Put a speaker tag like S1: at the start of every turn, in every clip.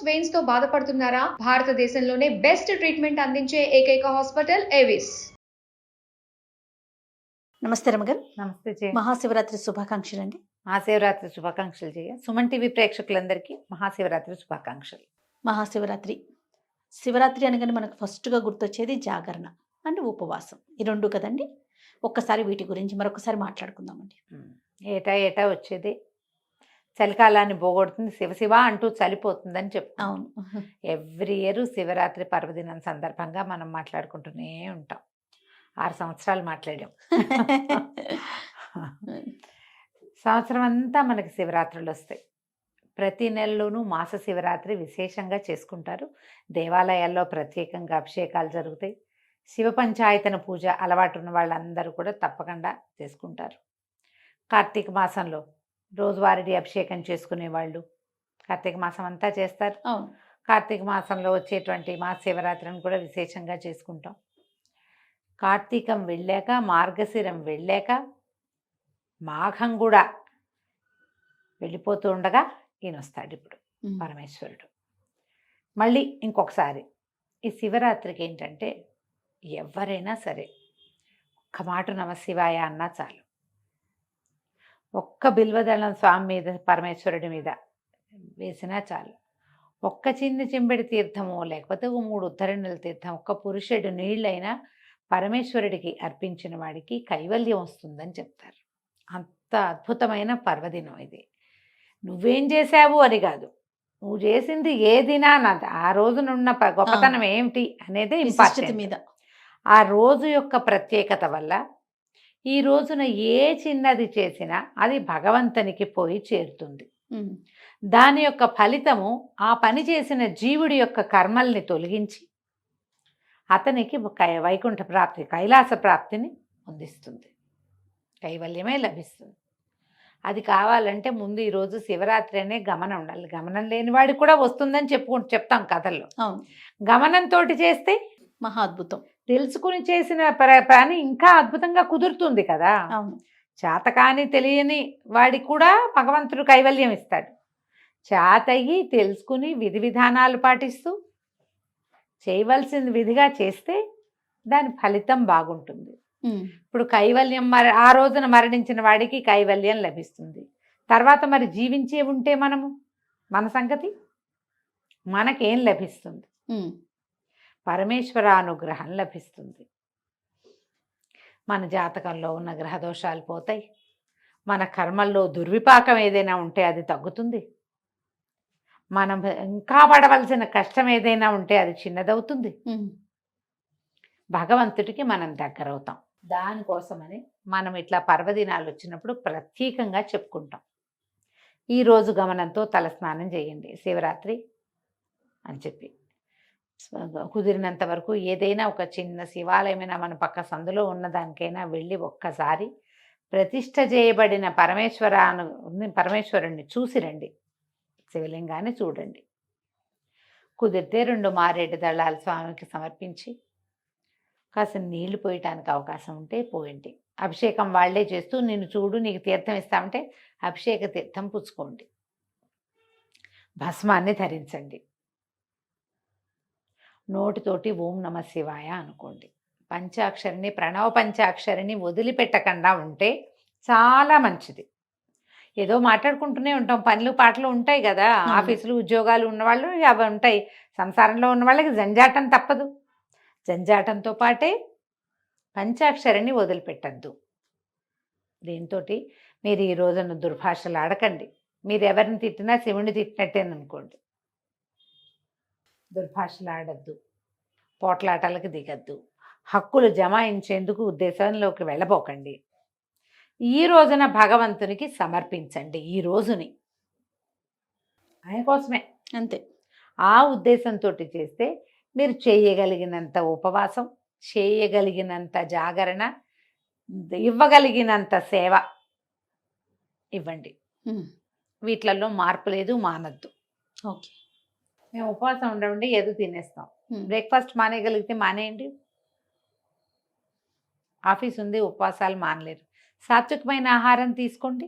S1: Veins తో బాధపడుతున్నారా? భారతదేశంలోనే బెస్ట్ ట్రీట్మెంట్ అందించే ఏకైక హాస్పిటల్ ఏవిస్.
S2: నమస్తే రమగారు.
S3: నమస్తే జయ.
S2: మహాశివరాత్రి శుభాకాంక్షలు అండి.
S3: మహాశివరాత్రి శుభాకాంక్షలు జయ. సుమన్ టీవీ ప్రేక్షకులందరికీ మహాశివరాత్రి శుభాకాంక్షలు.
S2: మహాశివరాత్రి శివరాత్రి అనగానే మనకు ఫస్ట్గా గుర్తొచ్చేది జాగరణ అంటే ఉపవాసం, ఈ రెండు కదండి. ఒక్కసారి వీటి గురించి మరొకసారి మాట్లాడుకుందామండి.
S3: ఏటా ఏటా వచ్చేది చలికాలాన్ని పోగొడుతుంది, శివశివ అంటూ చలిపోతుందని చెప్తాం.
S2: అవును.
S3: ఎవ్రీ ఇయర్ శివరాత్రి పర్వదినం సందర్భంగా మనం మాట్లాడుకుంటూనే ఉంటాం. 6 సంవత్సరాలు మాట్లాడాం. సంవత్సరం అంతా మనకి శివరాత్రులు వస్తాయి. ప్రతి నెలలోనూ మాస శివరాత్రి విశేషంగా చేసుకుంటారు. దేవాలయాల్లో ప్రత్యేకంగా అభిషేకాలు జరుగుతాయి. శివ పంచాయతన పూజ అలవాటు ఉన్న వాళ్ళందరూ కూడా తప్పకుండా చేసుకుంటారు. కార్తీక మాసంలో రోజువారీ అభిషేకం చేసుకునే వాళ్ళు కార్తీక మాసం అంతా చేస్తారు. కార్తీక మాసంలో వచ్చేటువంటి మాస శివరాత్రిని కూడా విశేషంగా చేసుకుంటాం. కార్తీకం వెళ్ళాక, మార్గశిరం వెళ్ళాక, మాఘం కూడా వెళ్ళిపోతూ ఉండగా ఈయన వస్తాడు ఇప్పుడు పరమేశ్వరుడు. మళ్ళీ ఇంకొకసారి ఈ శివరాత్రికి ఏంటంటే ఎవరైనా సరే ఒక్క మాట నమశివాయ అన్నా చాలు, ఒక్క బిల్వదళం స్వామి మీద పరమేశ్వరుడి మీద వేసినా చాలు, ఒక్క చిన్న చెంబెడి తీర్థము లేకపోతే 3 ఉద్ధరణల తీర్థం, ఒక్క పురుషుడు నీళ్ళైనా పరమేశ్వరుడికి అర్పించిన వాడికి కైవల్యం వస్తుందని చెప్తారు. అంత అద్భుతమైన పర్వదినం ఇది. నువ్వేం చేశావు అని కాదు, నువ్వు చేసింది ఏదినా ఆ రోజునున్న గొప్పతనం ఏమిటి అనేది ఇంపార్టెంట్. మీద ఆ రోజు యొక్క ప్రత్యేకత వల్ల ఈ రోజున ఏ చిన్నది చేసినా అది భగవంతునికి పోయి చేరుతుంది. దాని యొక్క ఫలితము ఆ పని చేసిన జీవుడి యొక్క కర్మల్ని తొలగించి అతనికి వైకుంఠ ప్రాప్తి, కైలాస ప్రాప్తిని అందిస్తుంది, కైవల్యమే లభిస్తుంది. అది కావాలంటే ముందు ఈరోజు శివరాత్రి అనే గమనం ఉండాలి. గమనం లేని వాడికి కూడా వస్తుందని చెప్తాం కథల్లో. గమనంతో చేస్తే
S2: మహా అద్భుతం.
S3: తెలుసుకుని చేసిన పని ఇంకా అద్భుతంగా కుదురుతుంది కదా. చేతకాని తెలియని వాడికి కూడా భగవంతుడు కైవల్యం ఇస్తాడు. చేతయి తెలుసుకుని విధి విధానాలు పాటిస్తూ చేయవలసింది విధిగా చేస్తే దాని ఫలితం బాగుంటుంది. ఇప్పుడు కైవల్యం ఆ రోజున మరణించిన వాడికి కైవల్యం లభిస్తుంది. తర్వాత మరి జీవించే ఉంటే మన సంగతి మనకేం లభిస్తుంది? పరమేశ్వర అనుగ్రహం లభిస్తుంది. మన జాతకంలో ఉన్న గ్రహదోషాలు పోతాయి. మన కర్మల్లో దుర్విపాకం ఏదైనా ఉంటే అది తగ్గుతుంది. మనం ఇంకా పడవలసిన కష్టం ఏదైనా ఉంటే అది చిన్నదవుతుంది. భగవంతుడికి మనం దగ్గరవుతాం. దానికోసమని మనం ఇట్లా పర్వదినాలు వచ్చినప్పుడు ప్రత్యేకంగా చెప్పుకుంటాం. ఈరోజు గమనంతో తలస్నానం చేయండి శివరాత్రి అని చెప్పి, కుదిరినంత వరకు ఏదైనా ఒక చిన్న శివాలయమైనా మన పక్క సందులో ఉన్నదానికైనా వెళ్ళి ఒక్కసారి ప్రతిష్ఠ చేయబడిన పరమేశ్వరుణ్ణి చూసి రండి. శివలింగాన్ని చూడండి. కుదిరితే 2 మారేడు దళాలు స్వామికి సమర్పించి కాస్త నీళ్లు పోయటానికి అవకాశం ఉంటే పోయండి. అభిషేకం వాళ్లే చేస్తూ నిన్ను చూడు నీకు తీర్థం ఇస్తామంటే అభిషేక తీర్థం పుచ్చుకోండి. భస్మాన్ని ధరించండి. నోటితోటి ఓం నమ శివాయ అనుకోండి. పంచాక్షరిని, ప్రణవ పంచాక్షరిని వదిలిపెట్టకుండా ఉంటే చాలా మంచిది. ఏదో మాట్లాడుకుంటూనే ఉంటాం, పనులు పాటలు ఉంటాయి కదా, ఆఫీసులు ఉద్యోగాలు ఉన్నవాళ్ళు అవి ఉంటాయి. సంసారంలో ఉన్న వాళ్ళకి జంజాటం తప్పదు. జంజాటంతో పాటే పంచాక్షరిని వదిలిపెట్టద్దు. దీంతో మీరు ఈ రోజున దుర్భాషలు ఆడకండి. మీరు ఎవరిని తిట్టినా శివుని తిట్టినట్టేననుకోండి. దుర్భాషలు ఆడద్దు, పోట్లాటలకు దిగద్దు, హక్కులు జమాయించేందుకు ఉద్దేశంలోకి వెళ్ళబోకండి. ఈ రోజున భగవంతునికి సమర్పించండి. ఈ రోజుని ఆయన కోసమే,
S2: అంతే.
S3: ఆ ఉద్దేశంతో చేస్తే మీరు చేయగలిగినంత ఉపవాసం, చేయగలిగినంత జాగరణ, ఇవ్వగలిగినంత సేవ ఇవ్వండి. వీటిలలో మార్పు లేదు, మానద్దు.
S2: ఓకే,
S3: మేము ఉపవాసం ఉండవండి, ఏదో తినేస్తాం. బ్రేక్ఫాస్ట్ మానేయగలిగితే మానేయండి. ఆఫీస్ ఉంది, ఉపవాసాలు మానలేరు. సాత్వికమైన ఆహారం తీసుకోండి.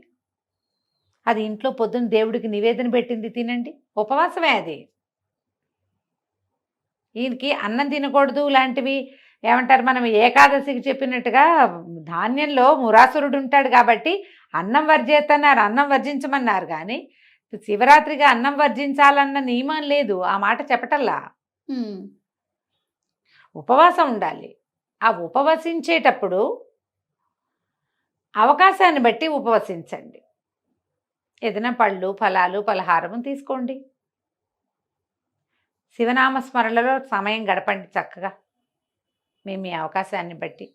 S3: అది ఇంట్లో పొద్దున్న దేవుడికి నివేదన పెట్టింది తినండి. ఉపవాసమే అది. ఈయనకి అన్నం తినకూడదు లాంటివి ఏమంటారు, మనం ఏకాదశికి చెప్పినట్టుగా ధాన్యంలో మురాసురుడు ఉంటాడు కాబట్టి అన్నం వర్జేతన్నారు, అన్నం వర్జించమన్నారు. కానీ శివరాత్రిగా అన్నం వర్జించాలన్న నియమం లేదు, ఆ మాట చెప్పటల్లా. ఉపవాసం ఉండాలి. ఆ ఉపవసించేటప్పుడు అవకాశాన్ని బట్టి ఉపవసించండి. ఏదైనా పళ్ళు, ఫలాలు, పలహారము తీసుకోండి. శివనామస్మరణలో సమయం గడపండి చక్కగా. మేము మీ అవకాశాన్ని బట్టి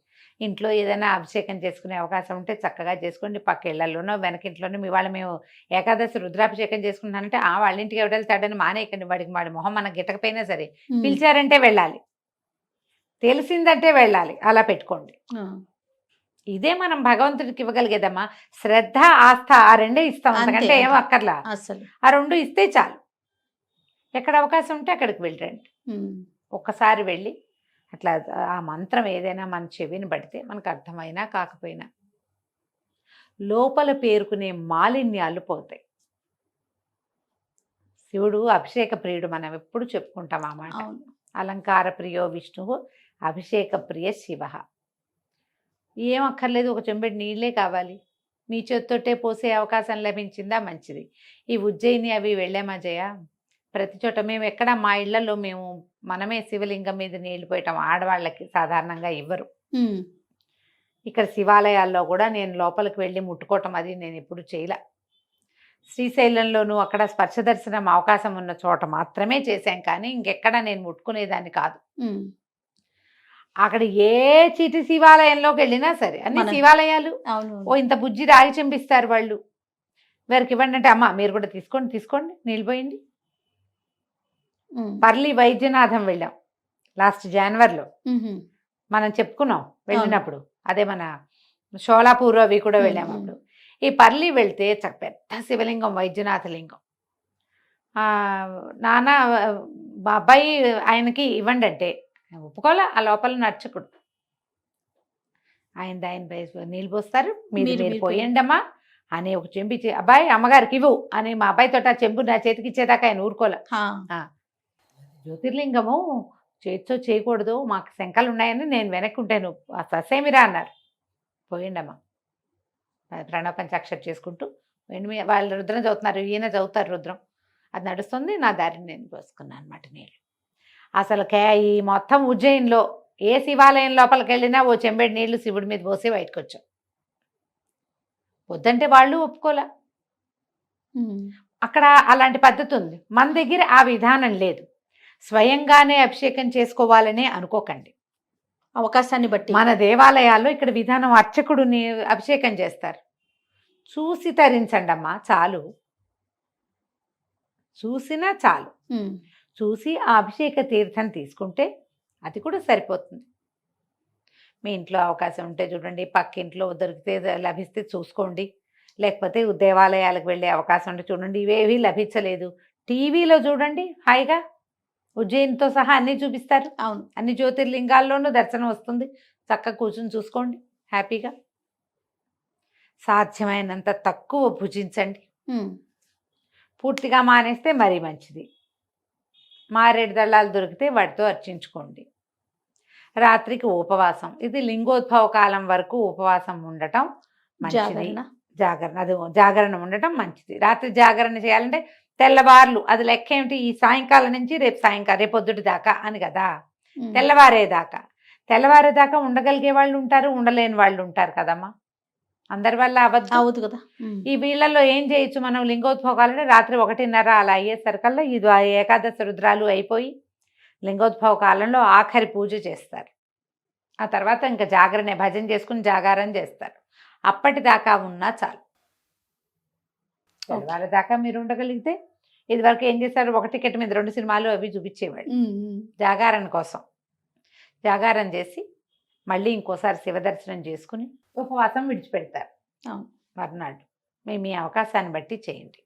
S3: ఇంట్లో ఏదైనా అభిషేకం చేసుకునే అవకాశం ఉంటే చక్కగా చేసుకోండి. పక్క ఇళ్లలోనో వెనకింట్లోనో మీ వాళ్ళు మేము ఏకాదశి రుద్రాభిషేకం చేసుకుంటున్నానంటే వాళ్ళ ఇంటికి ఎవరు వెళ్తాడని మానేయకండి. వాడి మొహం మనకు గిట్టకపోయినా సరే పిలిచారంటే వెళ్ళాలి, తెలిసిందంటే వెళ్ళాలి, అలా పెట్టుకోండి. ఇదే మనం భగవంతుడికి ఇవ్వగలిగేదమ్మా. శ్రద్ధ, ఆస్థ, ఆ రెండే ఇస్తాం, అంతకంటే ఏమో అక్కర్లా.
S2: అసలు
S3: ఆ రెండు ఇస్తే చాలు. ఎక్కడ అవకాశం ఉంటే అక్కడికి వెళ్ళండి. ఒక్కసారి వెళ్ళి అట్లా ఆ మంత్రం ఏదైనా మన చెవిని పడితే మనకు అర్థమైనా కాకపోయినా లోపల పేరుకునే మాలిన్యాలు పోతాయి. శివుడు అభిషేక ప్రియుడు, మనం ఎప్పుడు చెప్పుకుంటాం ఆ మాట. అలంకార ప్రియో విష్ణువు అభిషేక ప్రియ శివ. ఏం అక్కర్లేదు, ఒక చెంబెడు నీళ్ళే కావాలి. మీ చేత్తోటే పోసే అవకాశం లభించిందా మంచిది. ఈ ఉజ్జయిని అవి వెళ్ళామా జయ, ప్రతి చోట మేము ఎక్కడ మా ఇళ్లలో మేము మనమే శివలింగం మీద నీళ్లు పోయటం, ఆడవాళ్ళకి సాధారణంగా ఇవ్వరు. ఇక్కడ శివాలయాల్లో కూడా నేను లోపలికి వెళ్ళి ముట్టుకోవటం అది నేను ఎప్పుడు చేయలే. శ్రీశైలంలోనూ అక్కడ స్పర్శ దర్శనం అవకాశం ఉన్న చోట మాత్రమే చేశాం, కానీ ఇంకెక్కడ నేను ముట్టుకునేదాన్ని కాదు. అక్కడ ఏ చీటి శివాలయంలోకి వెళ్ళినా సరే అన్ని శివాలయాలు ఇంత బుజ్జి రాగి చెంపిస్తారు వాళ్ళు. వారికి ఇవ్వండి అంటే అమ్మ మీరు కూడా తీసుకోండి నీళ్ళు పోయండి. పర్లి వైద్యనాథం వెళ్ళాం లాస్ట్ జనవరిలో, మనం చెప్పుకున్నాం వెళ్ళినప్పుడు. అదే మన షోలాపూర్ అవి కూడా వెళ్ళాము అప్పుడు. ఈ పర్లి వెళ్తే పెద్ద శివలింగం, వైద్యనాథ లింగం. నాన్న మా అబ్బాయి ఆయనకి ఇవ్వండి అంటే ఒప్పుకోలే. ఆ లోపల నర్చకుడు ఆయన నీళ్ళు పోస్తారు, మీరు పోయండి అమ్మా అని ఒక చెంబి అబ్బాయి అమ్మగారికి ఇవ్వు అని మా అబ్బాయితో ఆ చెంబు నా చేతికి ఇచ్చేదాకా ఆయన ఊరుకోలే. జ్యోతిర్లింగము చేతితో చేయకూడదు, మాకు శంకలు ఉన్నాయని నేను వెనక్కి ఉంటాను, ససేమిరా అన్నారు. పోయండి అమ్మా, ప్రణవ పంచాక్షరి చేసుకుంటూ వాళ్ళు రుద్రం చదువుతున్నారు, ఈయన చదువుతారు రుద్రం, అది నడుస్తుంది. నా దారిని నేను పోసుకున్నాను అనమాట నీళ్ళు. అసలు ఈ మొత్తం ఉజ్జయిన్లో ఏ శివాలయం లోపలికి వెళ్ళినా ఓ చెంబెడి నీళ్లు శివుడి మీద పోసి బయటకు వచ్చాం. వద్దంటే వాళ్ళు ఒప్పుకోలే. అక్కడ అలాంటి పద్ధతి ఉంది, మన దగ్గర ఆ విధానం లేదు. స్వయంగానే అభిషేకం చేసుకోవాలనే అనుకోకండి,
S2: అవకాశాన్ని బట్టి. మన
S3: దేవాలయాల్లో ఇక్కడ విధానం అర్చకుడిని అభిషేకం చేస్తారు. చూసి తరించండి అమ్మా చాలు, చూసినా చాలు. చూసి ఆ అభిషేక తీర్థం తీసుకుంటే అది కూడా సరిపోతుంది. మీ ఇంట్లో అవకాశం ఉంటే చూడండి, పక్కింట్లో దొరికితే లభిస్తే చూసుకోండి, లేకపోతే దేవాలయాలకు వెళ్ళే అవకాశం ఉంటే చూడండి. ఇవేవి లభించలేదు, టీవీలో చూడండి, హాయిగా ఉజ్జయినితో సహా అన్నీ చూపిస్తారు.
S2: అవును,
S3: అన్ని జ్యోతిర్లింగాల్లోనూ దర్శనం వస్తుంది. చక్కగా కూర్చుని చూసుకోండి హ్యాపీగా. సాధ్యమైనంత తక్కువ భుజించండి, పూర్తిగా మానేస్తే మరీ మంచిది. మారేడు దళాలు దొరికితే వాటితో అర్చించుకోండి. రాత్రికి ఉపవాసం, ఇది లింగోద్భవ కాలం వరకు ఉపవాసం ఉండటం మంచిది. జాగరణ ఉండటం మంచిది. రాత్రి జాగరణ చేయాలంటే తెల్లవార్లు, అది లెక్క ఏమిటి, ఈ సాయంకాలం నుంచి రేపు పొద్దుటి దాకా అని కదా, తెల్లవారేదాకా. తెల్లవారేదాకా ఉండగలిగే వాళ్ళు ఉంటారు, ఉండలేని వాళ్ళు ఉంటారు కదమ్మా. అందరి వల్ల
S2: అవద్దు కదా.
S3: ఈ వీళ్ళల్లో ఏం చేయొచ్చు మనం, లింగోద్భవాలంటే రాత్రి 1:30 అలా అయ్యేసరికల్లా ఇది ఏకాదశి రుద్రాలు అయిపోయి లింగోద్భవ కాలంలో ఆఖరి పూజ చేస్తారు. ఆ తర్వాత ఇంకా జాగరణ, భజన చేసుకుని జాగారం చేస్తారు. అప్పటిదాకా ఉన్నా చాలు. తెల్లవారేదాకా మీరు ఉండగలిగితే, ఇది వరకు ఏం చేస్తారు, ఒక టికెట్ మీద 2 సినిమాలు అవి చూపించేవాళ్ళు జాగారణ కోసం. జాగారం చేసి మళ్ళీ ఇంకోసారి శివదర్శనం చేసుకుని ఉపవాసం విడిచిపెడతారు మర్నాడు. మీ అవకాశాన్ని బట్టి చేయండి.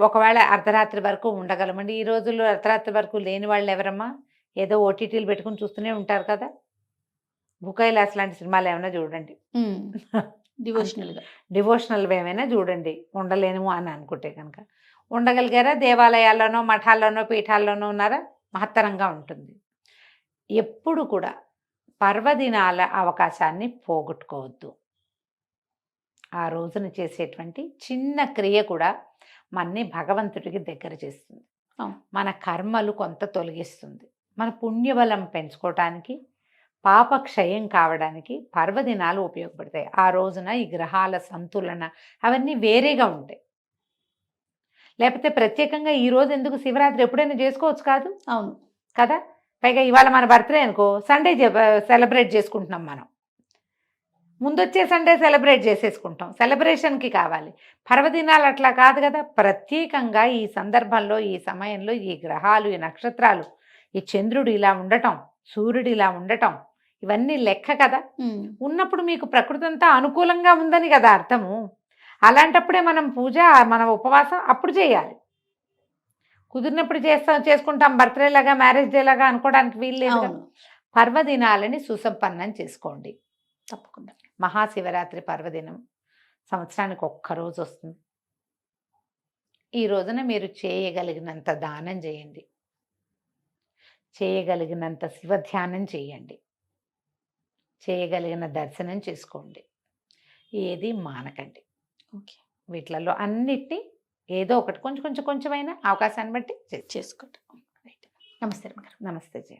S3: ఒకవేళ అర్ధరాత్రి వరకు ఉండగలమండి. ఈ రోజుల్లో అర్ధరాత్రి వరకు లేని వాళ్ళు ఎవరమ్మా, ఏదో ఓటీటీలు పెట్టుకుని చూస్తూనే ఉంటారు కదా. బుకైలాస్ లాంటి సినిమాలు ఏమైనా చూడండి, డివోషనల్ ఏమైనా చూడండి, ఉండలేము అని అనుకుంటే కనుక. ఉండగలిగారా? దేవాలయాల్లోనో మఠాల్లోనో పీఠాల్లోనో ఉన్నారా? మహత్తరంగా ఉంటుంది. ఎప్పుడు కూడా పర్వదినాల అవకాశాన్ని పోగొట్టుకోవద్దు. ఆ రోజున చేసేటువంటి చిన్న క్రియ కూడా మనని భగవంతుడికి దగ్గర చేస్తుంది. మన కర్మలు కొంత తొలగిస్తుంది. మన పుణ్యబలం పెంచుకోవటానికి, పాపక్షయం కావడానికి పర్వదినాలు ఉపయోగపడతాయి. ఆ రోజున ఈ గ్రహాల సంతులన అవన్నీ వేరేగా ఉంటాయి. లేకపోతే ప్రత్యేకంగా ఈ రోజు ఎందుకు, శివరాత్రి ఎప్పుడైనా చేసుకోవచ్చు కాదు?
S2: అవును
S3: కదా. పైగా ఇవాళ మన బర్త్డే అనుకో, సండే సెలబ్రేట్ చేసుకుంటున్నాం మనం. ముందొచ్చే సండే సెలబ్రేట్ చేసేసుకుంటాం. సెలబ్రేషన్కి కావాలి. పర్వదినాలు అట్లా కాదు కదా. ప్రత్యేకంగా ఈ సందర్భంలో, ఈ సమయంలో ఈ గ్రహాలు, ఈ నక్షత్రాలు, ఈ చంద్రుడు ఇలా ఉండటం, సూర్యుడు ఇలా ఉండటం, ఇవన్నీ లెక్క కదా. ఉన్నప్పుడు మీకు ప్రకృతి అంతా అనుకూలంగా ఉందని కదా అర్థము. అలాంటప్పుడే మనం పూజ, మన ఉపవాసం అప్పుడు చేయాలి. కుదిరినప్పుడు చేసుకుంటాం. బర్త్డే లాగా, మ్యారేజ్ డే లాగా అనుకోవడానికి వీలు లేదు. పర్వదినాలని సుసంపన్నం చేసుకోండి
S2: తప్పకుండా.
S3: మహాశివరాత్రి పర్వదినం సంవత్సరానికి ఒక్కరోజు వస్తుంది. ఈ రోజున మీరు చేయగలిగినంత దానం చేయండి, చేయగలిగినంత శివధ్యానం చేయండి, చేయగలిగిన దర్శనం చేసుకోండి. ఏది మానకండి.
S2: ఓకే,
S3: వీటిలలో అన్నిటినీ ఏదో ఒకటి కొంచెమైనా అవకాశాన్ని బట్టి చేసుకోండి.
S2: రైట్. నమస్తే.
S3: నమస్తే జయ.